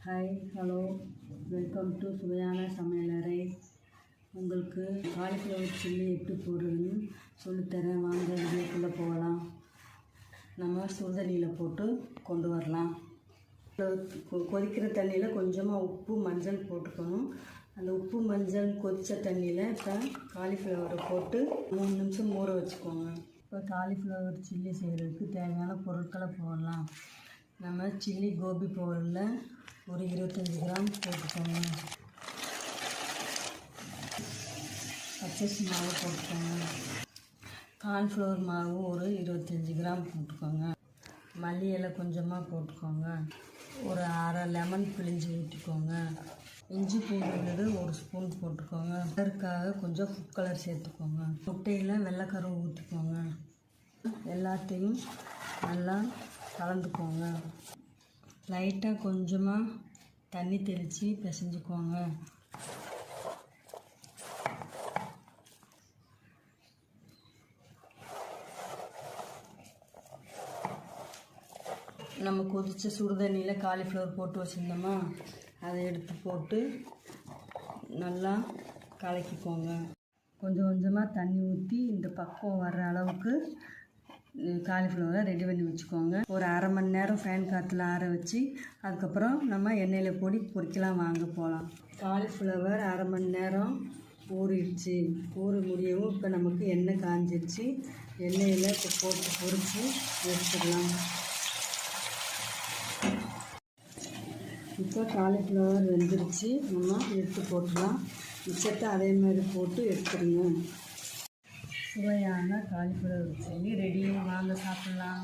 Hi hello welcome to சுவையான சமையலறை. உங்களுக்கு காலிஃப்ளவர் சில்லி எப்படி போடுறதுன்னு சொல்லித்தரேன். வாங்க வீடியோக்குள்ளே போகலாம். நம்ம சுடுதண்ணியில் போட்டு கொண்டு வரலாம். கொதிக்கிற தண்ணியில் கொஞ்சமாக உப்பு மஞ்சள் போட்டுக்கணும். அந்த உப்பு மஞ்சள் கொதித்த தண்ணியில் இப்போ காலிஃப்ளவரை போட்டு 3 நிமிஷம் ஊற வச்சுக்கோங்க. இப்போ காலிஃப்ளவர் சில்லி செய்கிறதுக்கு தேவையான பொருட்களை போடலாம். நம்ம சில்லி கோபி பவுடரில் ஒரு 25 கிராம் போட்டுக்கோங்க. பச்சரிசி மாவு போட்டுக்கோங்க. கார்ன்ஃப்ளவர் மாவு ஒரு 25 கிராம் போட்டுக்கோங்க. மல்லி இலை கொஞ்சமாக போட்டுக்கோங்க. ஒரு அரை லெமன் பிழிஞ்சு ஊற்றிக்கோங்க. இஞ்சி பூண்டு 1 ஸ்பூன் போட்டுக்கோங்க. கலருக்காக கொஞ்சம் ஃபுட் கலர் சேர்த்துக்கோங்க. முட்டையில் வெள்ளைக்கரு ஊற்றிக்கோங்க. எல்லாத்தையும் நல்லா கலந்துக்கோங்க. லைட்டாக கொஞ்சமாக தண்ணி தெளித்து பிசைஞ்சுக்கோங்க. நம்ம கொதித்த சுடுதண்ணியில் காலிஃப்ளவர் போட்டு வச்சுருந்தோமா, அதை எடுத்து போட்டு நல்லா கலக்கிக்கோங்க. கொஞ்சம் கொஞ்சமாக தண்ணி ஊற்றி இந்த பக்கம் வர்ற அளவுக்கு காலிஃப்ளவரை ரெடி பண்ணி வச்சுக்கோங்க. ஒரு அரை மணி நேரம் ஃபேன் காற்றுல ஆற வச்சு அதுக்கப்புறம் நம்ம எண்ணெயில் போட்டு பொரிக்கலாம். வாங்க போகலாம். காலிஃப்ளவர் அரை மணி நேரம் ஊறிடுச்சு. ஊறி முடியவும் இப்போ நமக்கு எண்ணெய் காஞ்சிடுச்சு. எண்ணெயில் இப்போ போட்டு பொரித்து எடுத்துக்கலாம். இப்போ காலிஃப்ளவர் வெந்துருச்சு. நம்ம எடுத்து போட்டுடலாம். மிச்சத்தை அதே மாதிரி போட்டு எடுத்துடுங்க. சுவையான காலிஃப்ளவர் சில்லி ரெடி. வாங்க சாப்பிட்லாம்.